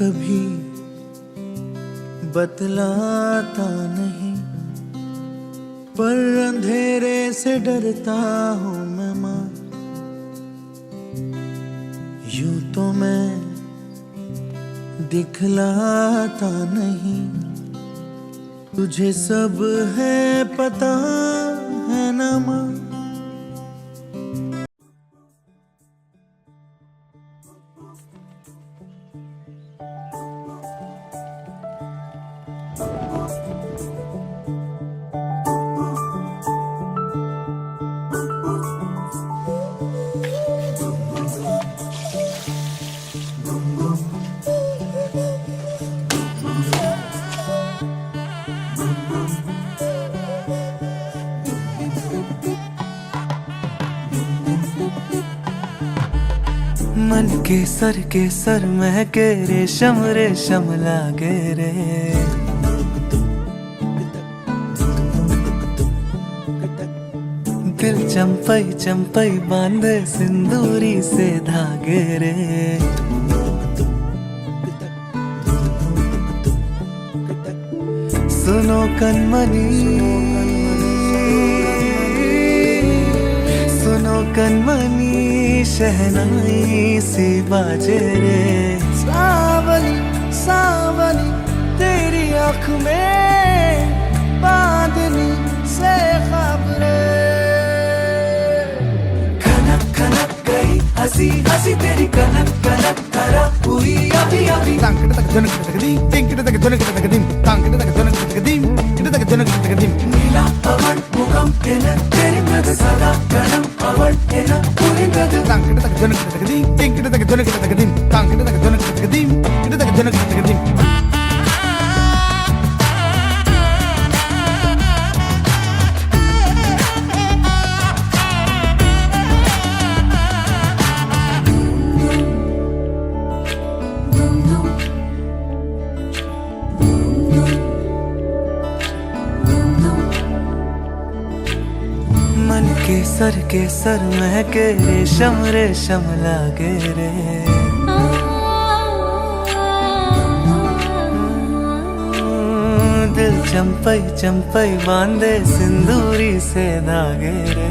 कभी बतलाता नहीं, पर अंधेरे से डरता हूँ मैं माँ। यूं तो मैं दिखलाता नहीं, तुझे सब है पता है ना माँ। मन के सर महके रेशम रेशम लागे रे। दिल चंपई चंपई बांधे सिंदूरी से धागे रे। सुनो कनमनी, सुनो कनमनी, शहनाई सी बाजे रे। सावली सावली तेरी आँख में बांधनी से ख्वाब रे। खनक खनक गई हंसी हंसी तेरी कनक कनक धरा हुई अभी अभी। तांकड़ तक जनक तक दी, तिंकड़ तक जनक तक दी, तांकड़ तक जनक तक दी, इड़ तक जनक तक दी। नीला अवड़ मुगम तेरे तेरी मृग सदा गरम अवड़ तेरा पूरी गद। तांकड़ तक जनक तक दी, तिंकड़ तक जनक तक दी, तांकड़ तक जनक तक दी, इड़ तक जनक तक दी। मन के सर महके रेशम रेशम लागे रे। दिल चंपई चंपई बांधे सिंदूरी से धागे रे।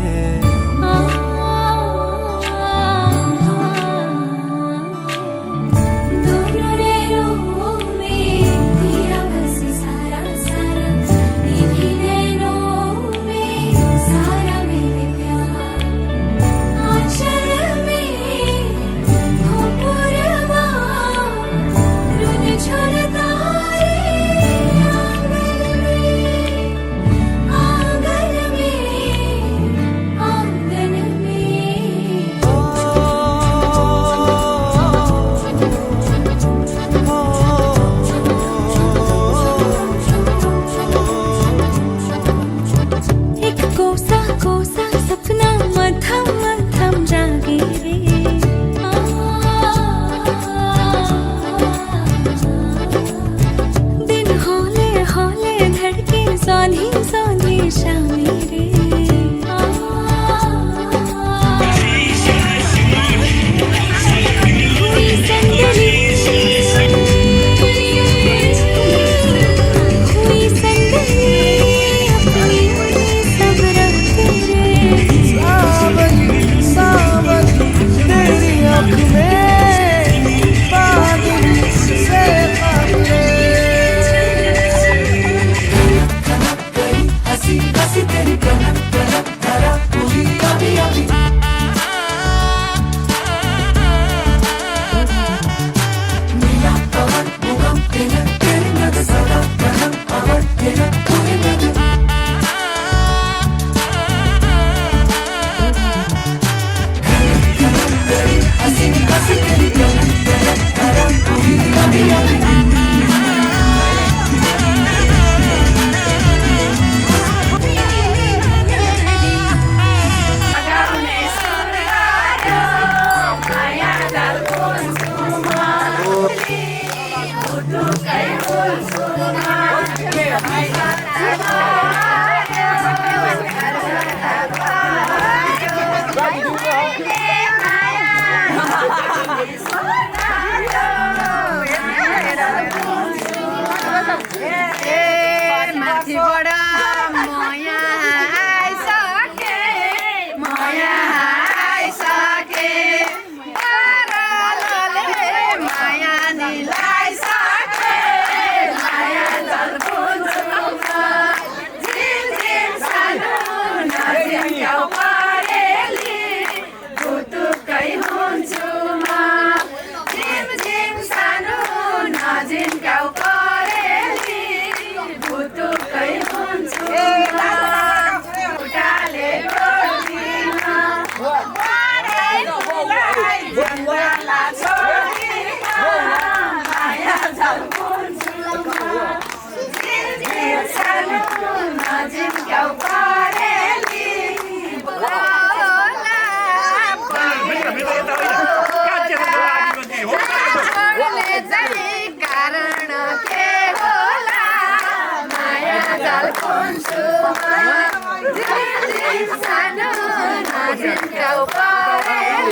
nazigaw pa rin.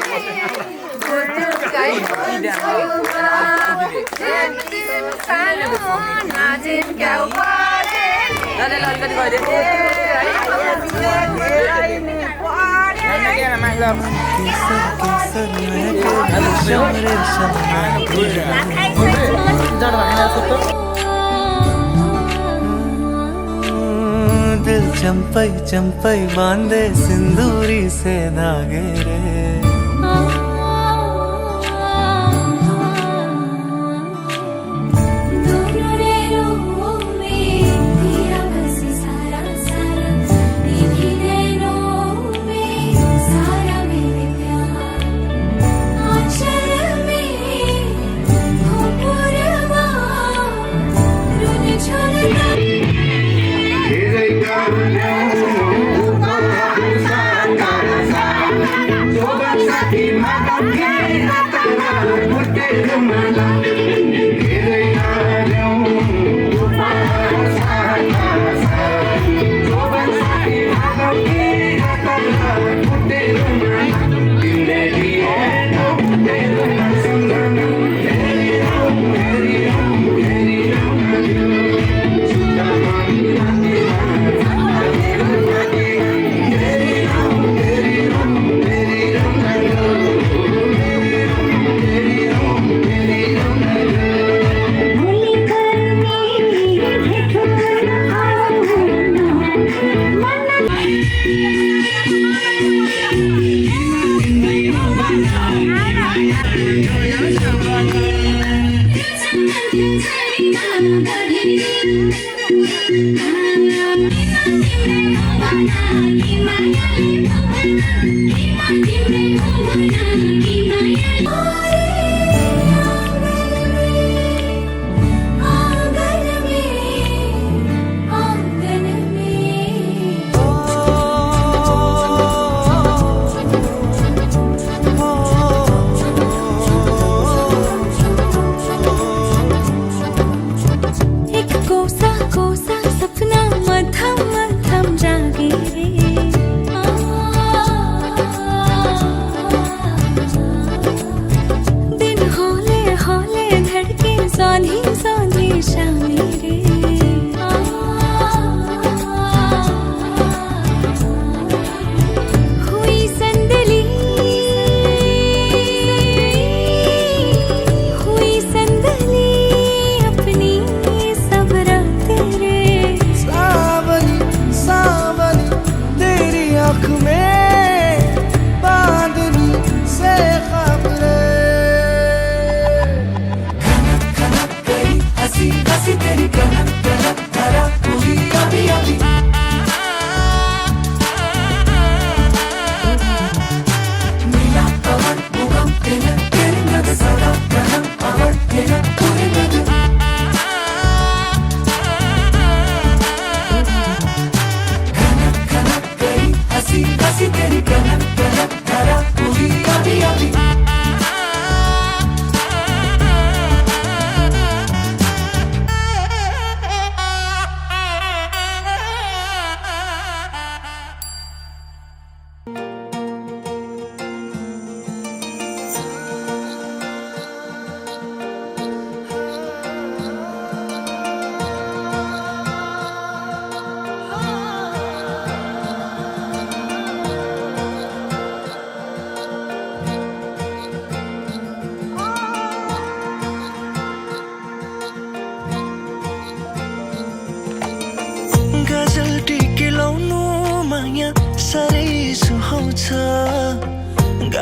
Butugay punsuma. Jantim kanu nazigaw pa rin. Butugay दिल चंपई चंपई बांधे सिंदूरी से धागे रे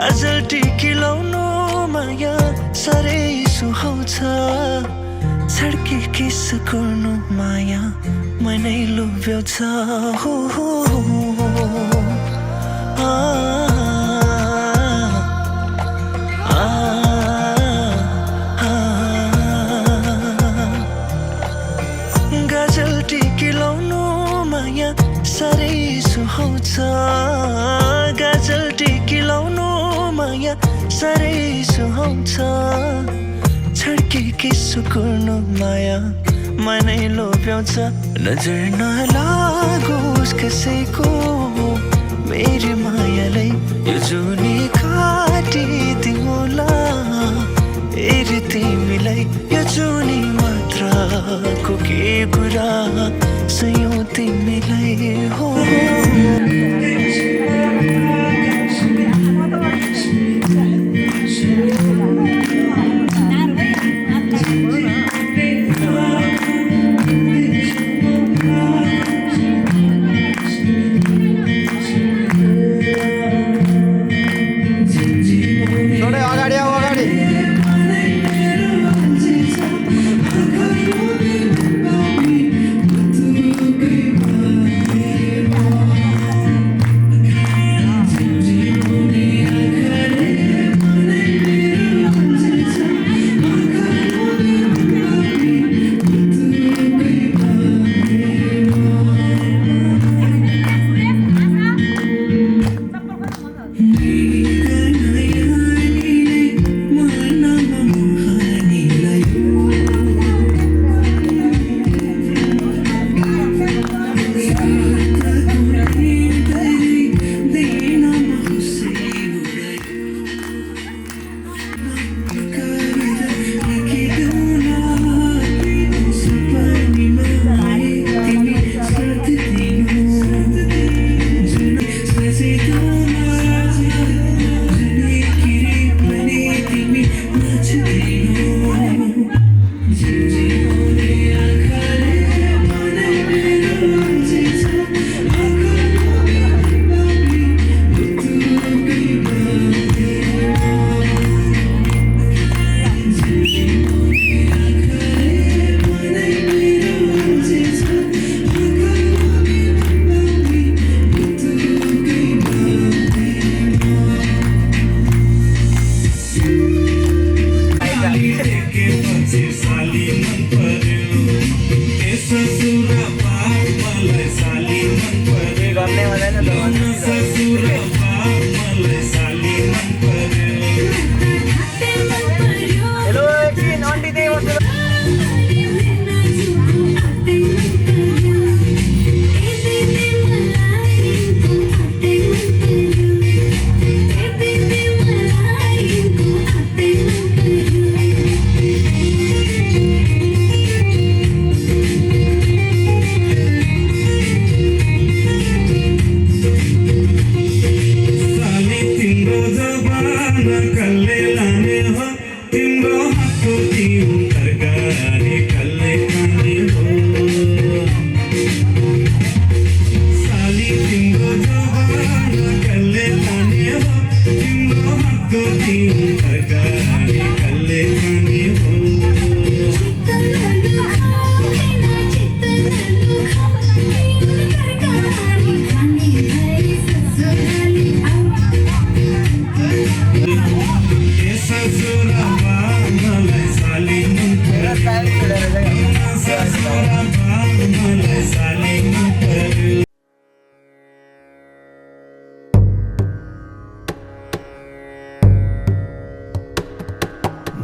गाजल टिकी लाउनु माया साह्रै सुहाउँछ छड्के किस गर्नु माया मनै लुब्याउँछ हो हो गाजल टिकी लाउनु माया साह्रै सुहाउँछ गाजल टिकी लाउनु माया साह्रै सुहाउँछ छड्के किसो गर्नु माया मनै लोभ्याउँछ नजर नलागोस् कसैको मेरी माया मायालाई यो जुनी काटी होला हेरी तिमीलाई यो जुनी मात्रको के कुरा सयौं तिमीलाई हो थोडे अगाडि आऊ अगाडि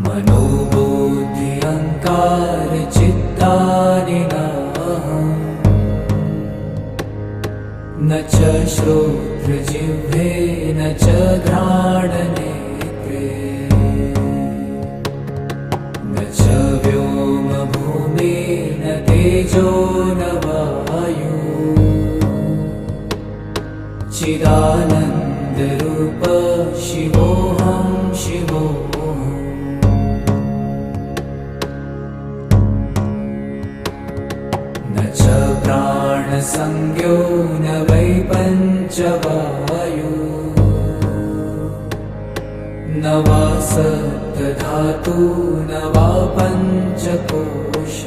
मनोबुद्धि अहंकार चित्तानिनाहम् न च श्रोत्रजिह्वे न च घ्राणनेत्रे न च व्योमभूमि न तेजो न वायु चिदानन्दरूप शिवोऽहं शिवोऽहम् प्राणसंज्ञो न वै पञ्चवायु न वा सप्तधातु न वा पञ्चकोश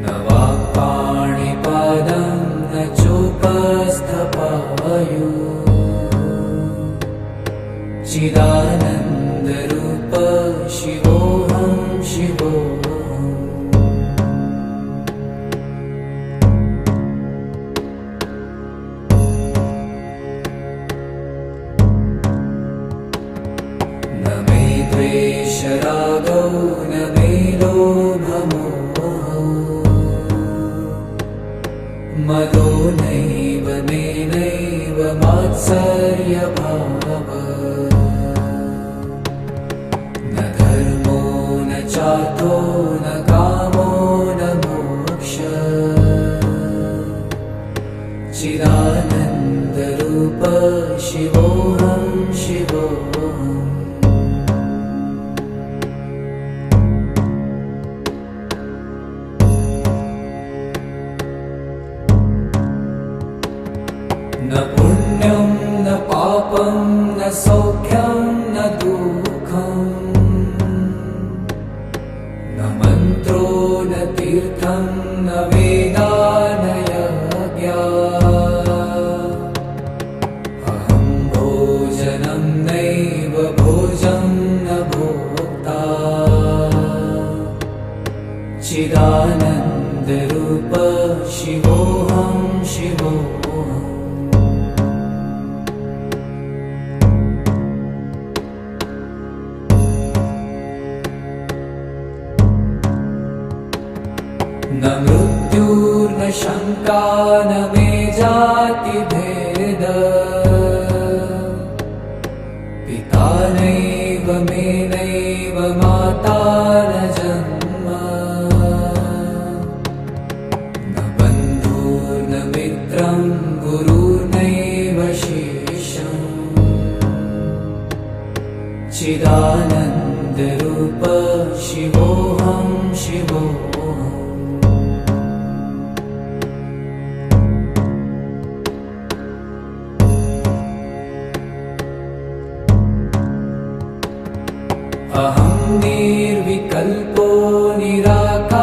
न वा पाणिपादं न चोपस्थपायु चिदानन्दरूप शिवोऽहं शिवोऽहम् रागौ न मे लोभमोहौ मदो नैव मे मात्सर्यभाव न धर्मो न चार्थो न कामो न मोक्ष चिदानन्दरूप शिवोऽहं शिवोऽहम् न पुण्यं न पापं न सौख्यं न दुःखं न मन्त्रो न तीर्थं न वेदा न यज्ञा अहं भोजनं नैव भोजं न भोक्ता चिदानन्दरूप शिवोऽहं शिवोऽहम् न मृत्युर्न शङ्का न मे जातिभेद पिता नैव मे नैव माता न जन्म न बन्धुर्न मित्रं गुरुर्नैव शिष्यम् चिदानन्दरूप शिवोऽहं शिवोऽहम् अहं निर्विकल्पो निराकाररूपो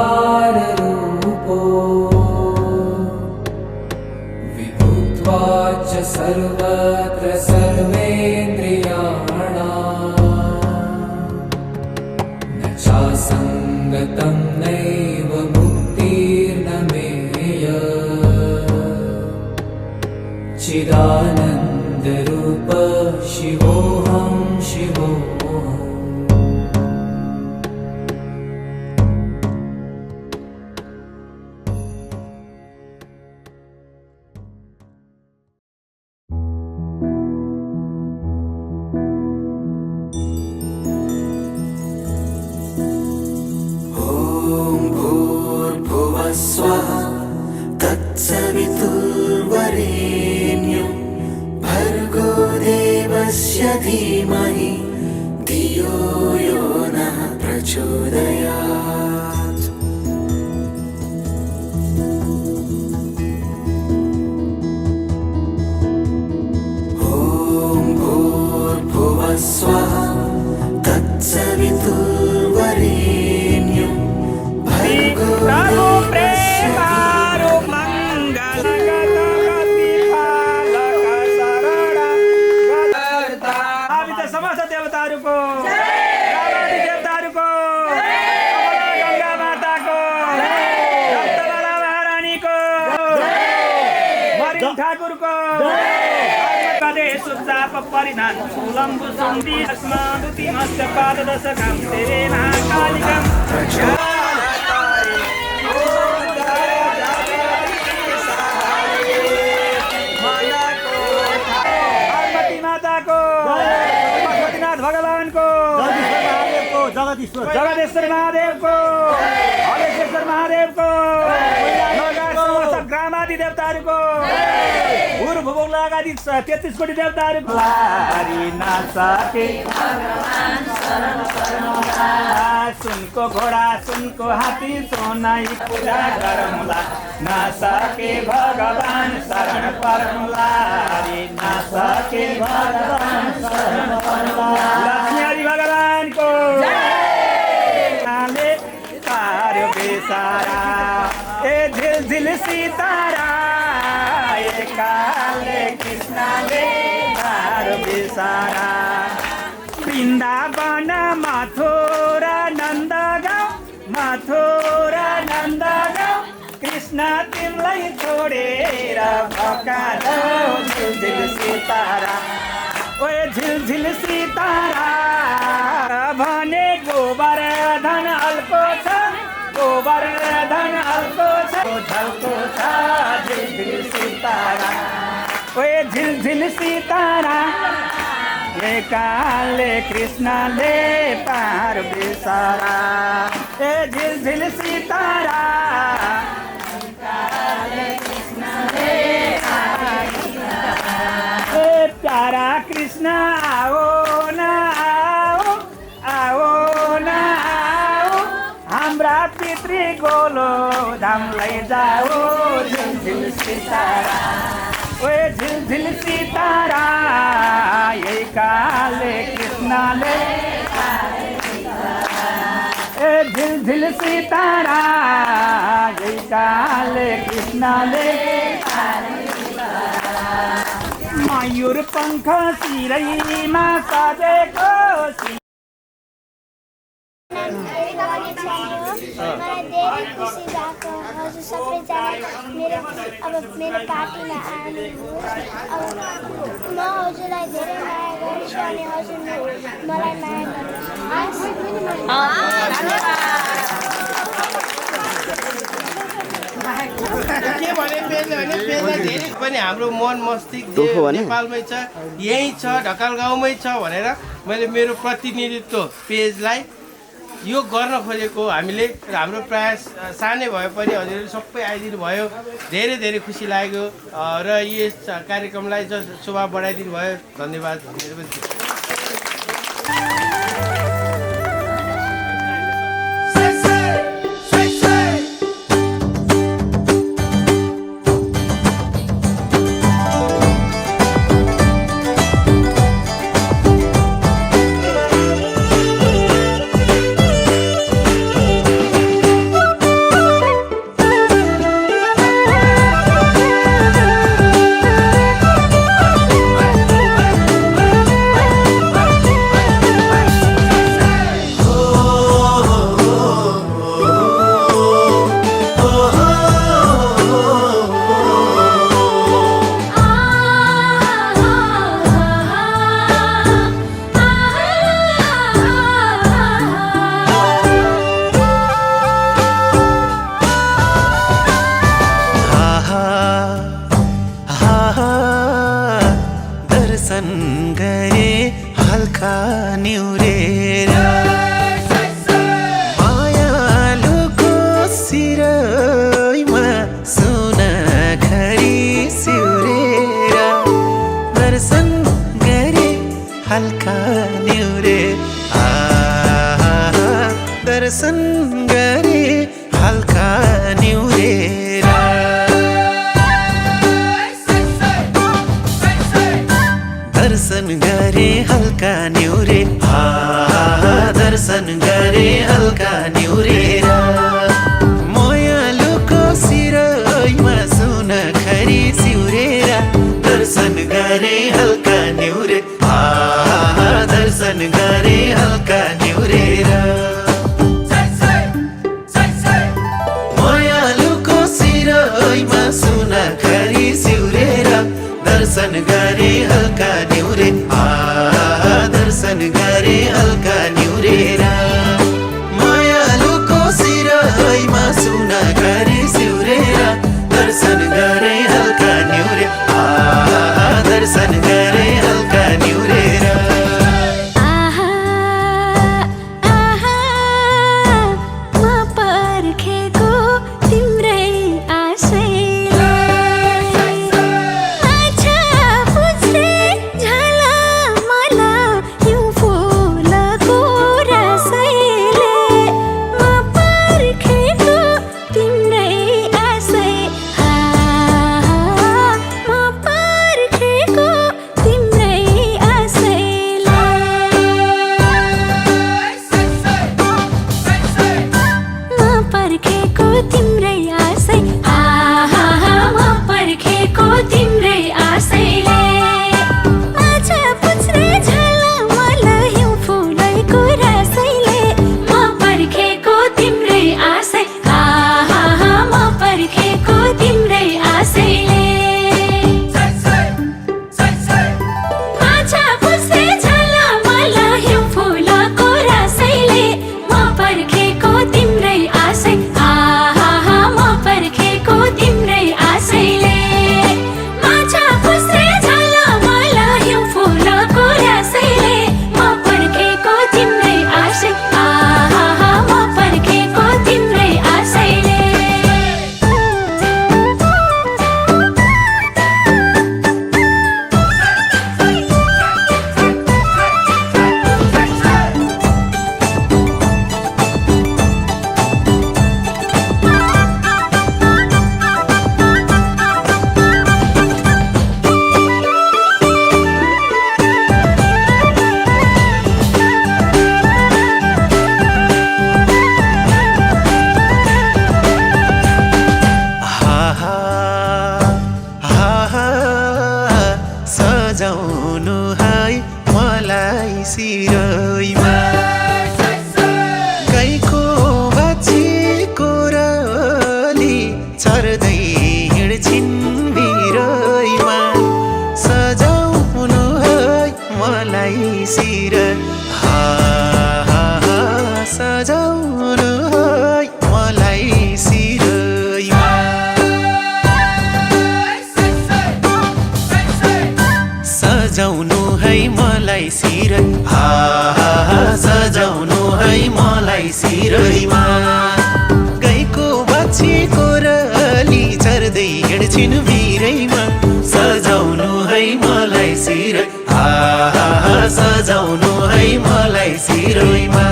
विभूत्वा च सर्वत्र सर्वेन्द्रियाणाम् न चासङ्गतं नैव मुक्तिर्न मेय चिदानन्दरूप शिवोऽहं शिवोऽहम् स्वः तत्सवितुर्वरेण्यं भर्गो देवस्य धीमहि धियो यो नः प्रचोदयात् ॐ भूर्भुवः स्वः तत्सवितुर्वरेण्यं भर्गो परिणाम लम्बु सन्धि अस्मादुति मस्य पाददशकं तेरेना कालिकं पार्वती माता को पशुपतिनाथ भगवान को जगदीश्वर महादेव को हरेश्वर महादेव को ग्रामादि देवताहरू को भूर भूगोल लगादि 33 कोटी देवताहरू को सुनको घोडा सुनको हात्ती सोनाई पूजा गरौँला नसके भगवान शरण परौँला नसके भगवान शरण परौँला लक्ष्मी हरि भगवान को काले तारो बेसारा ए झिल झिल सीतारा ए काले कृष्णले तारो बेसारा वृन्दावन मथुरा नन्दगाउँ कृष्ण तिमीलाई छोडेर भकालो झिलझिल सितारा ओए झिलझिल सितारा भने गोवर्धन अल्को छ गोवर्धन अल्को छ झल्को छ झिलझिल सितारा ओए झिलझिल सितारा एकाले कृष्णले पार बिसारा ए झिलझिल सितारा ए प्यारा कृष्ण आओ न आओ आओ न आओ हाम्रा पितृ गोलो धाम लैजाओ झिलझिल सितारा ओए झिलझिल सितारा यही काले कृष्णले ए झिलझिल सितारा यही काले कृष्णले मयूर पंख सिरैमा सजेको मलाई धेरै खुसी भएको हजुर सबैजना मेरो पार्टीमा आउनुहोस् अब म हजुरलाई धेरै माया गर्छु अनि हजुर मलाई माया के भने पेजले भने पेजलाई धेरै पनि हाम्रो मन मस्तिष्क नेपालमै छ यही छ ढकाल गाउँमै छ भनेर मैले मेरो प्रतिनिधित्व पेजलाई यो गर्न खोजेको हामीले हाम्रो प्रयास सानै भए पनि हजुरहरू सबै आइदिनु भयो धेरै धेरै खुसी लाग्यो र यस कार्यक्रमलाई शोभा बढाइदिनु भयो धन्यवाद दर्शन गरे हल्का निउरेर दर्शन गरे हल्का न्यूरे दर्शन गरे हल्का न्यूरेर मयालुको सिरैमा सुन खरी सिउरेर दर्शन गरे हल्का न्यूरे दर्शन गरे हल्का न्यूरेर मयालुको सिरैमा सुन खरी सिउरेर दर्शन गरे हल्का न्यूरे दर्शन गरे हल्का न्यूरेर मयालुको सिरैमा सुन खरी सिउरेर दर्शन गरे हल्का न्यूरे दर्शन गरे हल्का न्यूरेर तिम्रै आशैले आछा मलाई सिरैमा गाईको बाछीको रली चर्दै हिँड्छिन् भिरैमा सजाउनु है मलाई सिरै सजाउनु है मलाई सिरैमा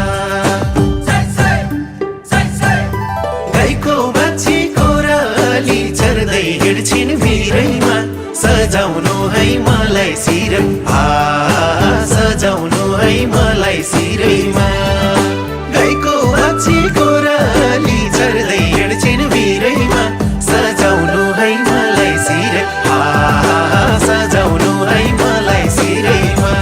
गाईको बाछीको रली चर्दै हिँड्छिन् भिरैमा सजाउनु है मलाई सिरै सजाउनु है मलाई सिरैमा गाईको बाछीको रली चर्दै हिँड्छिन् भिरैमा सजाउनु है मलाई सिरै सजाउनु है मलाई सिरैमा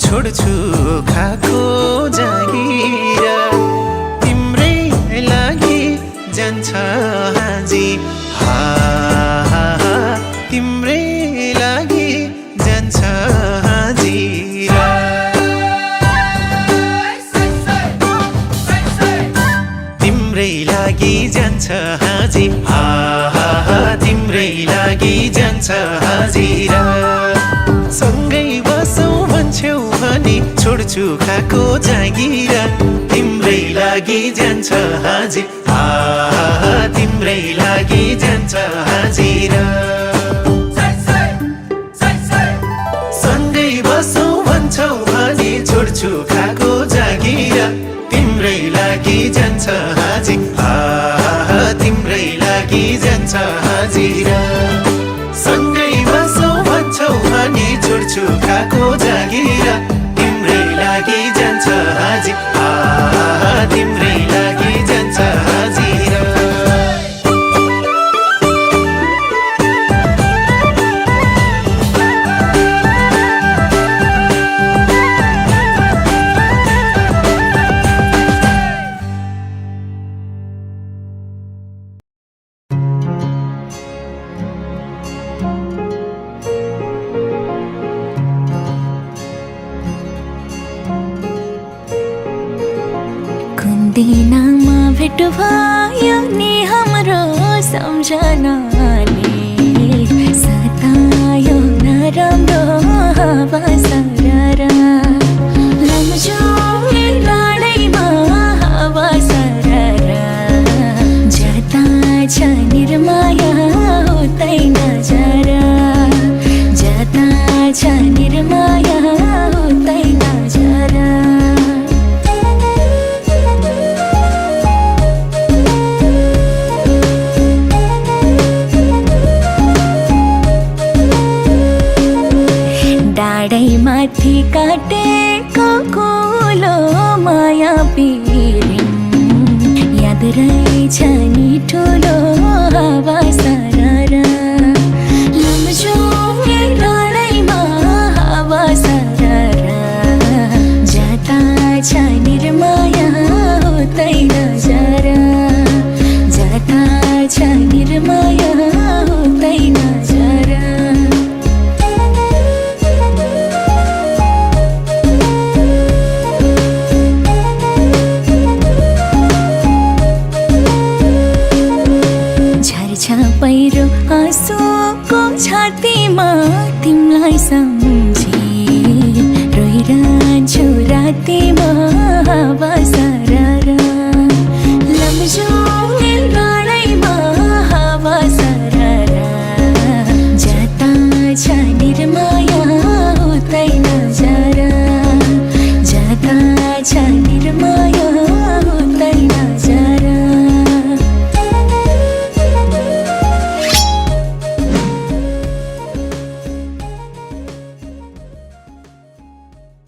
छोड्छु खाको जागिर तिम्रै लागि जान्छ हाजी तिम्रै लागि जान्छ हाजिर तिम्रै लागि जान्छ हाजी तिम्रै लागि जान्छ हाजिर सँगै बसौँ भन्छौ भने छोड्छु खाको जागिर तिम्रै लागि जान्छ हाजी तिम्रै लागि जान्छ हाजिर सँगै बसौँ भन्छौ भने छोड्छु खाको जागिर तिम्रै लागि जान्छ हाजी तिम्रै लागि जान्छ हाजिर सँगै बसौँ भन्छौ भने छोड्छु खाको जागिर तिम्रै लागि जान्छ हाजी तिम्रै लागि जान्छ हाजिर दिनमा भेट भयो नि हाम्रो सम्झनाले सतायो नराम्रो हावा सररा लम्झौँ लडाइँमा हावा सररा जता छ निर्माया उतै नजरा जता छ निर्माया उतै नजरा माथि काटेको कुलो माया पिरिङ याद रहेछ नि ठुलो हावा सारा लम्जुङ्गे लडाइँमा हावा सारा जाता छ निर्माया हुँदैन जरा जाता छ निर्माया हुँदैन जरा पहिरो आँसुको छातीमा तिमीलाई सम्झे रोइरहन्छु रातिमा